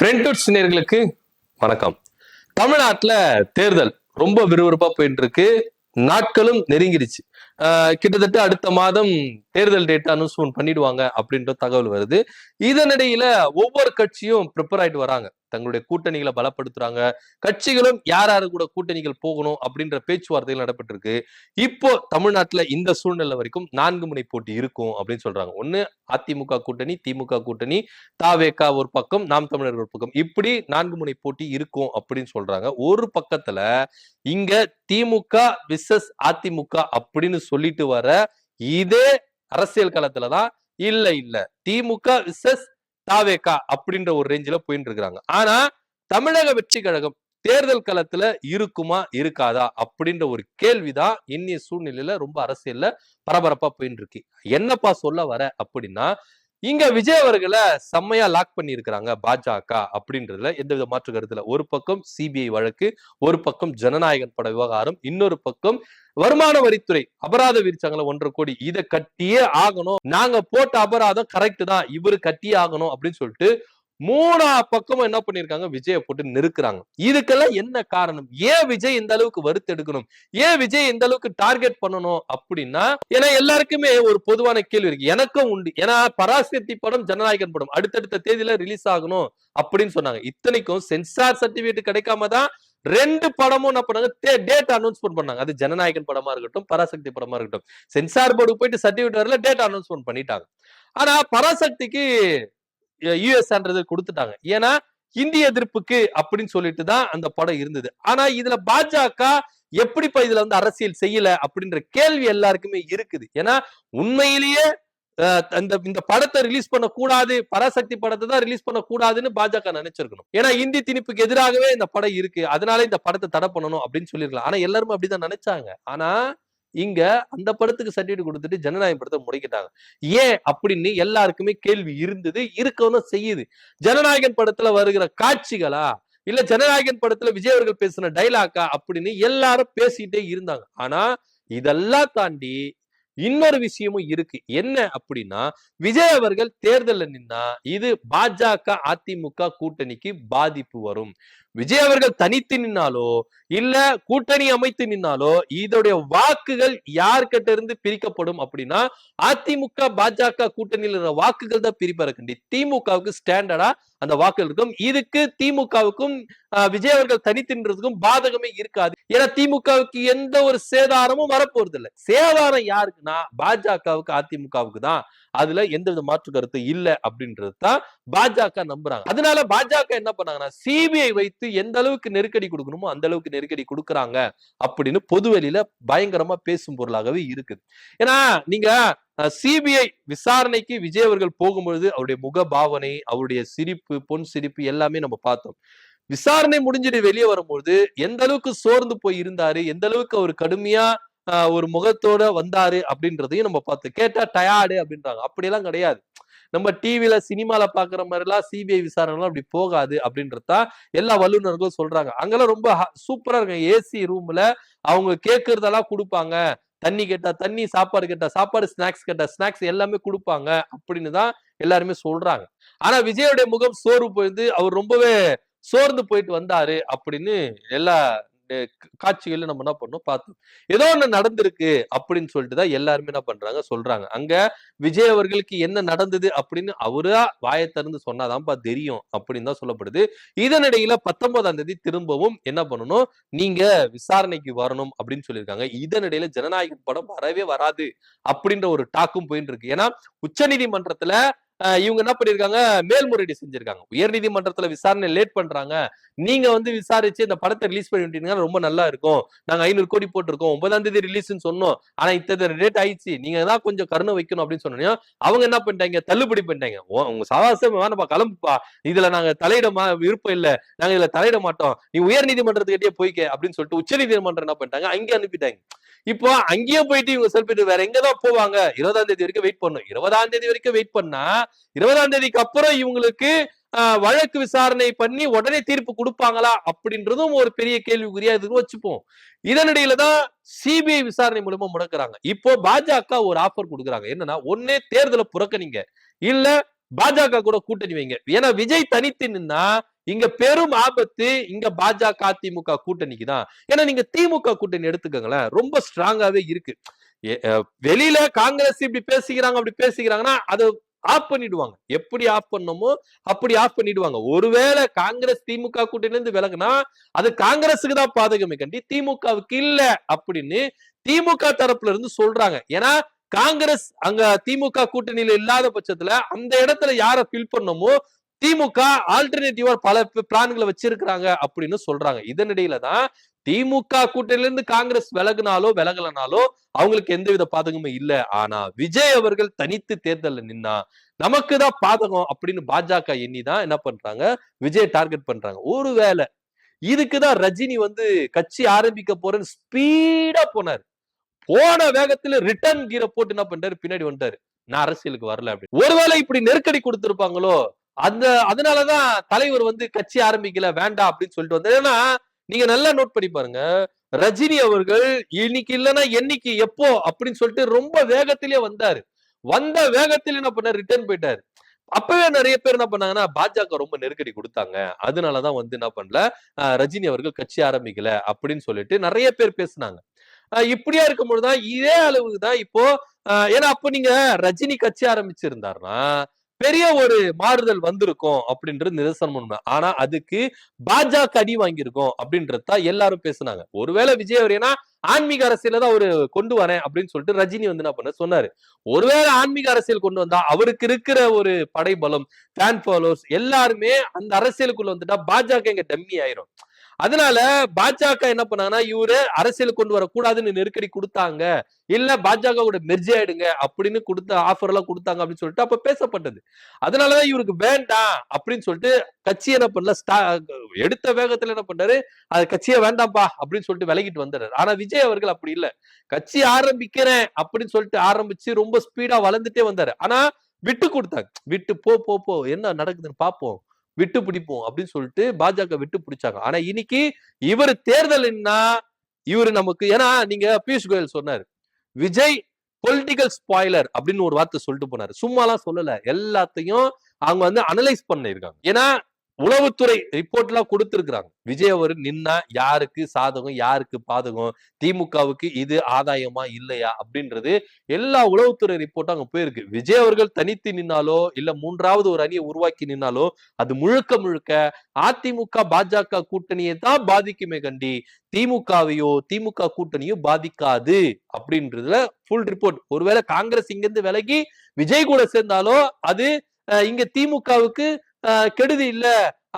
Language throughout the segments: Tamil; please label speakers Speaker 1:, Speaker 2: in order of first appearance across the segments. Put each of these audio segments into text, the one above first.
Speaker 1: ஃப்ரெண்ட்ஸ் நேயர்களுக்கு வணக்கம். தமிழ்நாட்டுல தேர்தல் ரொம்ப விறுவிறுப்பா போயிட்டு இருக்கு. நாட்களும் நெருங்கிடுச்சு. கிட்டத்தட்ட அடுத்த மாதம் தேர்தல் டேட் அனௌன்ஸ்மெண்ட் பண்ணிடுவாங்க அப்படின்ற தகவல் வருது. இதனிடையில ஒவ்வொரு கட்சியும் ப்ரிப்பேர் ஆயிட்டு வராங்க. தங்களுடைய கூட்டணிகளை பலப்படுத்துறாங்க. கட்சிகளும் யார் யாரு கூட கூட்டணிகள் போகணும் அப்படின்ற பேச்சுவார்த்தைகள் நடைபெற்று இருக்கு. இப்போ தமிழ்நாட்டுல இந்த சூழ்நிலை வரைக்கும் 4 முனை போட்டி இருக்கும் அப்படின்னு சொல்றாங்க. ஒண்ணு அதிமுக கூட்டணி, திமுக கூட்டணி, தாவேகா ஒரு பக்கம், நாம் தமிழர் ஒரு பக்கம், இப்படி 4 முனை போட்டி இருக்கும் அப்படின்னு சொல்றாங்க. ஒரு பக்கத்துல இங்க திமுக விசஸ் அதிமுக அப்படின்னு சொல்லிட்டு வர இதே அரசியல் களத்துலதான் இல்ல இல்ல திமுக விசஸ் தாவேகா அப்படின்ற ஒரு ரேஞ்சில போயிட்டு இருக்காங்க. ஆனா தமிழக வெற்றி கழகம் தேர்தல் களத்துல இருக்குமா இருக்காதா அப்படின்ற ஒரு கேள்விதான் இன்னைய சூழ்நிலையில ரொம்ப அரசியல்ல பரபரப்பா போயிட்டு இருக்கு. என்னப்பா சொல்ல வர அப்படின்னா, இங்க விஜய் அவர்களை செம்மையா லாக் பண்ணி இருக்கிறாங்க பாஜக அப்படின்றதுல எந்தவித மாற்று கருத்துல. ஒரு பக்கம் சிபிஐ வழக்கு, ஒரு பக்கம் ஜனநாயகன் பட விவகாரம், இன்னொரு பக்கம் வருமான வரித்துறை அபராத விரிச்சாங்களா 1.5 கோடி, இதை கட்டியே ஆகணும், நாங்க போட்ட அபராதம் கரெக்ட் தான், இவரு கட்டியே ஆகணும் அப்படின்னு சொல்லிட்டு 3 பக்கமும் என்ன பண்ணிருக்காங்க, விஜய போட்டு நெருக்குறாங்க. இதுக்கெல்லாம் என்ன காரணம்? ஏன் விஜய் இந்த அளவுக்கு வறுத்து எடுக்கணும்? ஏன் விஜய் இந்த அளவுக்கு டார்கெட் பண்ணணும் அப்படின்னா, ஏன்னா எல்லாருக்குமே ஒரு பொதுவான கேள்வி இருக்கு, எனக்கும் உண்டு. ஏன்னா பராசக்தி படம், ஜனநாயகன் படம் அடுத்தடுத்த தேதியில ரிலீஸ் ஆகணும் அப்படின்னு சொன்னாங்க. இத்தனைக்கும் சென்சார் சர்டிபிகேட் கிடைக்காம தான் 2 படமும் என்ன பண்ணாங்க, டேட் அனௌன்ஸ்மெண்ட் பண்ணாங்க. அது ஜனநாயகன் படமா இருக்கட்டும், பராசக்தி படமா இருக்கட்டும். சென்சார் போர்டு போயிட்டு சர்டிபிகேட் வரல, டேட் அனௌன்ஸ்மெண்ட் பண்ணிட்டாங்க. ஆனா பராசக்திக்கு யூஎஸ்ன்றது கொடுத்துட்டாங்க. ஏன்னா இந்திய எதிர்ப்புக்கு அப்படின்னு சொல்லிட்டு தான் அந்த படம் இருந்தது. ஆனா இதுல பாஜக எப்படிப்பா இதுல வந்து அரசியல் செய்யல அப்படின்ற கேள்வி எல்லாருக்குமே இருக்குது. ஏன்னா உண்மையிலேயே இந்த படத்தை ரிலீஸ் பண்ண கூடாது, பராசக்தி படத்தை தான் ரிலீஸ் பண்ண கூடாதுன்னு பாஜக நினைச்சிருக்கணும். ஏன்னா இந்தி திணிப்புக்கு எதிராகவே இந்த படம் இருக்கு, அதனால இந்த படத்தை தடை பண்ணணும் அப்படின்னு சொல்லிருக்கலாம். ஆனா எல்லாருமே அப்படிதான் நினைச்சாங்க. ஆனா இங்க அந்த படத்துக்கு சர்டிபிகேட் கொடுத்துட்டு ஜனநாயக படத்தை முடக்கிட்டாங்க. ஏன் அப்படின்னு எல்லாருக்குமே கேள்வி இருந்தது, இருக்கவும் செய்யுது. ஜனநாயகன் படத்துல வருகிற காட்சிகளா, இல்ல ஜனநாயகன் படத்துல விஜய் அவர்கள் பேசின டைலாக்கா அப்படின்னு எல்லாரும் பேசிட்டே இருந்தாங்க. ஆனா இதெல்லாம் தாண்டி இன்னொரு விஷயமும் இருக்கு. என்ன அப்படின்னா, விஜய் அவர்கள் தேர்தல்ல நின்னா இது பாஜக அதிமுக கூட்டணிக்கு பாதிப்பு வரும். விஜய் அவர்கள் தனித்து நின்னாலோ இல்ல கூட்டணி அமைத்து நின்னாலோ இதோடைய வாக்குகள் யார்கிட்ட இருந்து பிரிக்கப்படும் அப்படின்னா, அதிமுக பாஜக கூட்டணியில் இருக்கிற வாக்குகள் தான் பிரிப்பற கண்டி. திமுகவுக்கு ஸ்டாண்டர்டா அந்த வாக்குகள் இருக்கும். இதுக்கு திமுகவுக்கும் விஜய் அவர்கள் தனித்தின்றதுக்கும் பாதகமே இருக்காது. ஏன்னா திமுகவுக்கு எந்த ஒரு சேதாரமும் வரப்போறது இல்லை. சேதாரம் யாருக்குன்னா பாஜகவுக்கு அதிமுகவுக்கு தான். அதுல எந்தவித மாற்று கருத்து இல்ல அப்படின்றது தான் பாஜக நம்புறாங்க. அதனால பாஜக என்ன பண்ணாங்கன்னா, சிபிஐ வைத்து எந்த அளவுக்கு நெருக்கடி கொடுக்கணுமோ அந்த அளவுக்கு நெருக்கடி கொடுக்கறாங்க அப்படின்னு பொதுவெளியில பயங்கரமா பேசும் பொருளாகவே இருக்குது. ஏன்னா நீங்க சிபிஐ விசாரணைக்கு விஜய் அவர்கள் போகும்பொழுது அவருடைய முக பாவனை, அவருடைய சிரிப்பு, பொன் சிரிப்பு எல்லாமே நம்ம பார்த்தோம். விசாரணை முடிஞ்சிட்டு வெளியே வரும்போது எந்த அளவுக்கு சோர்ந்து போய் இருந்தாரு, எந்த அளவுக்கு அவர் கடுமையா ஒரு முகத்தோட வந்தாரு அப்படின்றதையும் நம்ம பார்த்தோம். கேட்டா டயர்டு அப்படின்றாங்க. அப்படியெல்லாம் கிடையாது. நம்ம டிவில சினிமால பாக்குற மாதிரி எல்லாம் சிபிஐ விசாரணை அப்படி போகாது அப்படின்றதா எல்லா வல்லுநர்களும் சொல்றாங்க. அங்கெல்லாம் ரொம்ப சூப்பரா இருக்கு. ஏசி ரூம்ல அவங்க கேட்கறதெல்லாம் கொடுப்பாங்க. தண்ணி கேட்டா தண்ணி, சாப்பாடு கேட்டா சாப்பாடு, ஸ்நாக்ஸ் கேட்டா ஸ்நாக்ஸ் எல்லாமே கொடுப்பாங்க அப்படின்னு தான் எல்லாருமே சொல்றாங்க. ஆனா விஜயோடைய முகம் சோர்வு போயிருந்து அவர் ரொம்பவே சோர்ந்து போயிட்டு வந்தாரு அப்படின்னு எல்லா காட்சிகள்ல நம்ம என்ன பண்ணோம் பார்த்தோம். ஏதோ ஒண்ணு நடந்திருக்கு அப்படின்னு சொல்லிட்டு தான் எல்லாருமே என்ன பண்றாங்க சொல்றாங்க. அங்க விஜய் அவர்களுக்கு என்ன நடந்தது அப்படின்னு அவரா வாயை திறந்து சொன்னாதான்ப்பா தெரியும் அப்படின்னு தான் சொல்லப்படுது. இதனிடையில 19ஆம் தேதி திரும்பவும் என்ன பண்ணணும், நீங்க விசாரணைக்கு வரணும் அப்படின்னு சொல்லியிருக்காங்க. இதனிடையில ஜனநாயகன் படம் வரவே வராது அப்படின்ற ஒரு டாக்கும் போயிட்டு இருக்கு. ஏன்னா உச்ச நீதிமன்றத்துல இவங்க என்ன பண்ணிருக்காங்க, மேல்முறையீடு செஞ்சிருக்காங்க. உயர் நீதிமன்றத்துல விசாரணை லேட் பண்றாங்க, நீங்க வந்து விசாரிச்சு இந்த படத்தை ரிலீஸ் பண்ணிட்டீங்கன்னா ரொம்ப நல்லா இருக்கும், நாங்க 500 கோடி போட்டிருக்கோம், 9ஆம் தேதி ரிலீஸ்ன்னு சொன்னோம், ஆனா இத்தனை டேட் ஆயிடுச்சு, நீங்க தான் கொஞ்சம் கருணை வைக்கணும் அப்படின்னு சொன்னோம். அவங்க என்ன பண்ணிட்டாங்க, தள்ளுபடி பண்ணிட்டாங்க. உங்க சவாசம் வேணப்பா, கிளம்புப்பா, இதுல நாங்க தலையிட விருப்பம் இல்ல, நாங்க இதுல தலையிட மாட்டோம், நீ உயர் நீதிமன்றத்துக்கிட்டே போய்க்க அப்படின்னு சொல்லிட்டு உச்ச நீதிமன்றம் என்ன பண்ணிட்டாங்க, அங்கே அனுப்பிட்டாங்க. இப்போ அங்கேயே போயிட்டு இவங்க செல்பிட்டு வேற எங்கதான் போவாங்க, 20ஆம் தேதி வரைக்கும் வெயிட் பண்ணும். 20ஆம் தேதி வரைக்கும் வெயிட் பண்ணா 20ஆம் தேதிக்கு அப்புறம் இவங்களுக்கு வழக்கு விசாரணை பண்ணி உடனே தீர்ப்பு கொடுப்பாங்களா அப்படின்றதும் ஒரு பெரிய கேள்விக்குறியா இதுக்கு வச்சுப்போம். இதனிடையில தான் சிபிஐ விசாரணை மூலமா முடக்குறாங்க. இப்போ பாஜக ஒரு ஆஃபர் கொடுக்குறாங்க. என்னன்னா, ஒன்னே தேர்தலை புறக்கணிங்க, இல்ல பாஜக கூட கூட்டணி வைங்க. ஏன்னா விஜய் தனித்து நின்னா இங்க பெரும் ஆபத்து இங்க பாஜக அதிமுக கூட்டணிக்கு தான். ஏன்னா நீங்க திமுக கூட்டணி எடுத்துக்கங்களேன், ரொம்ப ஸ்ட்ராங்காவே இருக்கு. வெளியில காங்கிரஸ் இப்படி பேசிக்கிறாங்க அப்படி பேசிக்கிறாங்கன்னா அது ஆஃப் பண்ணிடுவாங்க. எப்படி ஆஃப் பண்ணணுமோ அப்படி ஆஃப் பண்ணிடுவாங்க. ஒருவேளை காங்கிரஸ் திமுக கூட்டணியில இருந்து விலகுனா அது காங்கிரஸுக்கு தான் பாதகமே கண்டி திமுகவுக்கு இல்ல அப்படின்னு திமுக தரப்புல இருந்து சொல்றாங்க. ஏன்னா காங்கிரஸ் அங்க திமுக கூட்டணியில இல்லாத பட்சத்துல அந்த இடத்துல யார ஃபில் பண்ணணுமோ திமுக ஆல்டர்னேட்டிவா பல பிளான்களை வச்சிருக்கிறாங்க அப்படின்னு சொல்றாங்க. இதனிடையில தான் திமுக கூட்டணியில இருந்து காங்கிரஸ் விலகுனாலோ விலகலனாலோ அவங்களுக்கு எந்தவித பாதகமும் இல்ல. ஆனா விஜய் அவர்கள் தனித்து தேர்தலில் நின்னா நமக்கு தான் பாதகம் அப்படின்னு பாஜக எண்ணிதான் என்ன பண்றாங்க, விஜய் டார்கெட் பண்றாங்க. ஒருவேளை இதுக்குதான் ரஜினி வந்து கட்சி ஆரம்பிக்க போறேன்னு ஸ்பீடா போனார். போன வேகத்துல ரிட்டர்ன் கீரை போட்டு என்ன பண்றாரு, பின்னாடி வந்துட்டாரு. நான் அரசியலுக்கு வரல அப்படி. ஒருவேளை இப்படி நெருக்கடி கொடுத்திருப்பாங்களோ, அதனாலதான் தலைவர் வந்து கட்சி ஆரம்பிக்கல வேண்டாம் அப்படின்னு சொல்லிட்டு வந்தார். ஏன்னா நீங்க நல்லா நோட் பண்ணி பாருங்க, ரஜினி அவர்கள் இன்னைக்கு இல்லைன்னா என்னைக்கு எப்போ அப்படின்னு சொல்லிட்டு ரொம்ப வேகத்திலேயே வந்தாரு. வந்த வேகத்தில் என்ன பண்ண ரிட்டர்ன் போயிட்டாரு. அப்பவே நிறைய பேர் என்ன பண்ணாங்கன்னா பாஜக ரொம்ப நெருக்கடி கொடுத்தாங்க, அதனாலதான் வந்து என்ன பண்ணல ரஜினி அவர்கள் கட்சி ஆரம்பிக்கல அப்படின்னு சொல்லிட்டு நிறைய பேர் பேசினாங்க. இப்படியா இருக்கும்போதுதான் இதே அளவுக்கு தான் இப்போ ஏன்னா அப்ப நீங்க ரஜினி கட்சி ஆரம்பிச்சிருந்தாருன்னா பெரிய ஒரு மாறுதல் வந்திருக்கும் அப்படின்றது நிதர்சனம் உண்மை. ஆனா அதுக்கு பாஜக அடி வாங்கியிருக்கோம் அப்படின்றத எல்லாரும் பேசுனாங்க. ஒருவேளை விஜய் அவர் ஏன்னா ஆன்மீக அரசியல தான் அவரு கொண்டு வரேன் அப்படின்னு சொல்லிட்டு ரஜினி வந்து என்ன பண்ண சொன்னாரு. ஒருவேளை ஆன்மீக அரசியல் கொண்டு வந்தா அவருக்கு இருக்கிற ஒரு படைபலம், ஃபேன் ஃபாலோவர்ஸ் எல்லாருமே அந்த அரசியலுக்குள்ள வந்துட்டா பாஜக இங்க டம்மி ஆயிரும். அதனால பாஜக என்ன பண்ணாங்கன்னா இவரு அரசியல் கொண்டு வரக்கூடாதுன்னு நெருக்கடி கொடுத்தாங்க, இல்ல பாஜக கூட மெர்ஜி ஆயிடுங்க அப்படின்னு கொடுத்த ஆஃபர் எல்லாம் கொடுத்தாங்க அப்படின்னு சொல்லிட்டு அப்ப பேசப்பட்டது. அதனாலதான் இவருக்கு வேண்டாம் அப்படின்னு சொல்லிட்டு கட்சி என்ன பண்ணல எடுத்த வேகத்துல என்ன பண்றாரு, அது கட்சியே வேண்டாம்ப்பா அப்படின்னு சொல்லிட்டு விலகிட்டு வந்துடுறாரு. ஆனா விஜய் அவர்கள் அப்படி இல்ல, கட்சி ஆரம்பிக்கிறேன் அப்படின்னு சொல்லிட்டு ஆரம்பிச்சு ரொம்ப ஸ்பீடா வளர்ந்துட்டே வந்தாரு. ஆனா விட்டு கொடுத்தாங்க, விட்டு போ போ போ என்ன நடக்குதுன்னு பாப்போம், விட்டு பிடிப்போம் அப்படின்னு சொல்லிட்டு பாஜக விட்டு பிடிச்சாங்க. ஆனா இன்னைக்கு இவர் தேர்தல்னா இவரு நமக்கு ஏன்னா நீங்க பியூஷ் கோயல் சொன்னாரு, விஜய் பொலிட்டிக்கல் ஸ்பாய்லர் அப்படின்னு ஒரு வார்த்தை சொல்லிட்டு போனாரு. சும்மாலாம் சொல்லல, எல்லாத்தையும் அவங்க வந்து அனலைஸ் பண்ணிருக்காங்க. ஏன்னா உளவுத்துறை ரிப்போர்ட் எல்லாம் கொடுத்திருக்கிறாங்க. விஜய் அவர் நின்னா யாருக்கு சாதகம் யாருக்கு பாதகம், திமுகவுக்கு இது ஆதாயமா இல்லையா அப்படின்றது எல்லா உளவுத்துறை ரிப்போர்ட்டும் அங்க போயிருக்கு. விஜய் அவர்கள் தனித்து நின்னாலோ இல்ல மூன்றாவது ஒரு அணியை உருவாக்கி நின்னாலோ அது முழுக்க முழுக்க அதிமுக பாஜக கூட்டணியை தான் பாதிக்குமே கண்டி திமுகவையோ திமுக கூட்டணியோ பாதிக்காது அப்படின்றதுல ஃபுல் ரிப்போர்ட். ஒருவேளை காங்கிரஸ் இங்க இருந்து விலகி விஜய் கூட சேர்ந்தாலோ அது இங்க திமுகவுக்கு கெடுதி இல்ல,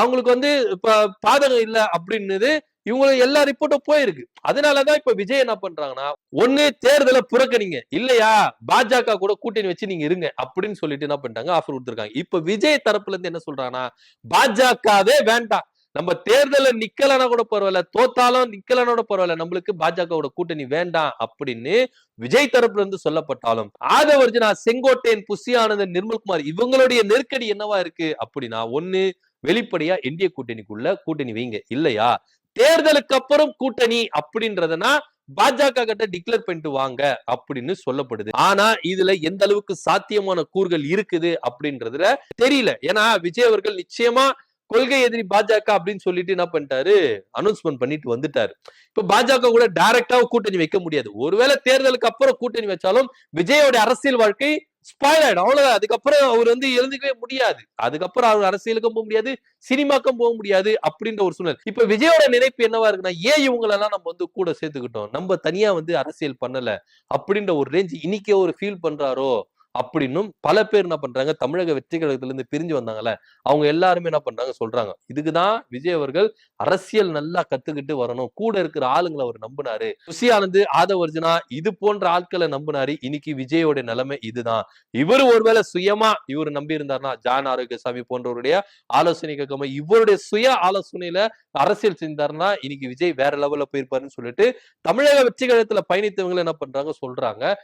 Speaker 1: அவங்களுக்கு வந்து இப்ப பாதகம் இல்ல அப்படின்னுது இவங்களுக்கு எல்லா ரிப்போர்ட்டும் போயிருக்கு. அதனாலதான் இப்ப விஜய் என்ன பண்றாங்கன்னா ஒண்ணு தேர்தலை புறக்கணிங்க, இல்லையா பாஜக கூட கூட்டணி வச்சு நீங்க இருங்க அப்படின்னு சொல்லிட்டு என்ன பண்ணிட்டாங்க ஆஃபர் கொடுத்திருக்காங்க. இப்ப விஜய் தரப்புல இருந்து என்ன சொல்றாங்கன்னா பாஜகவே வேண்டாம், நம்ம தேர்தல நிக்கலனா கூட பரவாயில்ல, தோத்தாலும் நிக்கலனா கூட பரவாயில்ல, நம்மளுக்கு பாஜகவோட கூட்டணி வேண்டாம் அப்படின்னு விஜய் தரப்புல இருந்து சொல்லப்பட்டாலும் ஆதவர்ஜனா, செங்கோட்டையன், புஷி ஆனந்தன், நிர்மல்குமார் இவங்களுடைய நெருக்கடி என்னவா இருக்கு அப்படின்னா ஒண்ணு வெளிப்படையா என்டிஏ கூட்டணிக்குள்ள கூட்டணி வைங்க, இல்லையா தேர்தலுக்கு அப்புறம் கூட்டணி அப்படின்றதுனா பாஜக கிட்ட டிக்ளேர் பண்ணிட்டு வாங்க அப்படின்னு சொல்லப்படுது. ஆனா இதுல எந்த அளவுக்கு சாத்தியமான கூறுகள் இருக்குது அப்படின்றதுல தெரியல. ஏன்னா விஜய் அவர்கள் நிச்சயமா கொள்கை எதிரி பாஜக அப்படின்னு சொல்லிட்டு என்ன பண்ணிட்டாரு அனௌன்ஸ்மெண்ட் பண்ணிட்டு வந்துட்டாரு. இப்ப பாஜக கூட டைரக்டா கூட்டணி வைக்க முடியாது. ஒருவேளை தேர்தலுக்கு அப்புறம் கூட்டணி வச்சாலும் விஜயோட அரசியல் வாழ்க்கை ஸ்பாயில் ஆயிடும், அவ்வளவுதான். அதுக்கப்புறம் அவர் வந்து எழுந்துக்கவே முடியாது, அதுக்கப்புறம் அவர் அரசியலுக்கும் போக முடியாது, சினிமாக்கும் போக முடியாது அப்படின்ற ஒரு சூழ்நிலை. இப்ப விஜயோட நினைப்பு என்னவா இருக்குன்னா ஏன் இவங்களெல்லாம் நம்ம வந்து கூட சேர்த்துக்கிட்டோம், நம்ம தனியா வந்து அரசியல் பண்ணல அப்படின்ற ஒரு ரேஞ்ச் இன்னைக்கே ஒரு ஃபீல் பண்றாரோ அப்படின்னும் பல பேர் என்ன பண்றாங்க, தமிழக வெற்றி கழகத்துல இருந்து பிரிஞ்சு வந்தாங்கல்ல அவங்க எல்லாருமே என்ன பண்றாங்க சொல்றாங்க. இதுக்குதான் விஜய் அவர்கள் அரசியல் நல்லா கத்துக்கிட்டு வரணும், கூட இருக்கிற ஆளுங்களை அவர் நம்பினாரு, புஷி ஆனந்த், ஆதவர்ஜனா இது போன்ற ஆட்களை நம்பினாரு. இன்னைக்கு விஜயோட நிலைமை இதுதான். இவர் ஒருவேளை சுயமா இவர் நம்பி இருந்தாருன்னா ஜான் ஆரோக்கியசாமி போன்றவருடைய ஆலோசனை கேட்காம இவருடைய சுய ஆலோசனையில அரசியல் செஞ்சாருன்னா இன்னைக்கு விஜய் வேற லெவல்ல போயிருப்பாருன்னு சொல்லிட்டு தமிழக வெற்றி கழகத்துல பயணித்தவங்க என்ன பண்றாங்க சொல்றாங்க.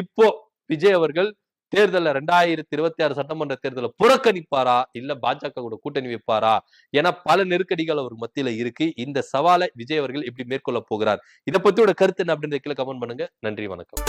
Speaker 1: இப்போ விஜய் அவர்கள் தேர்தல 2026 சட்டமன்ற தேர்தலை புறக்கணிப்பாரா இல்ல பாஜக கூட கூட்டணி வைப்பாரா என பல நெருக்கடிகள் அவர் மத்தியில இருக்கு. இந்த சவாலை விஜய் அவர்கள் எப்படி மேற்கொள்ள போகிறார், இதை பத்தியோட கருத்து என்ன அப்படின்ற கீழே கமெண்ட் பண்ணுங்க. நன்றி, வணக்கம்.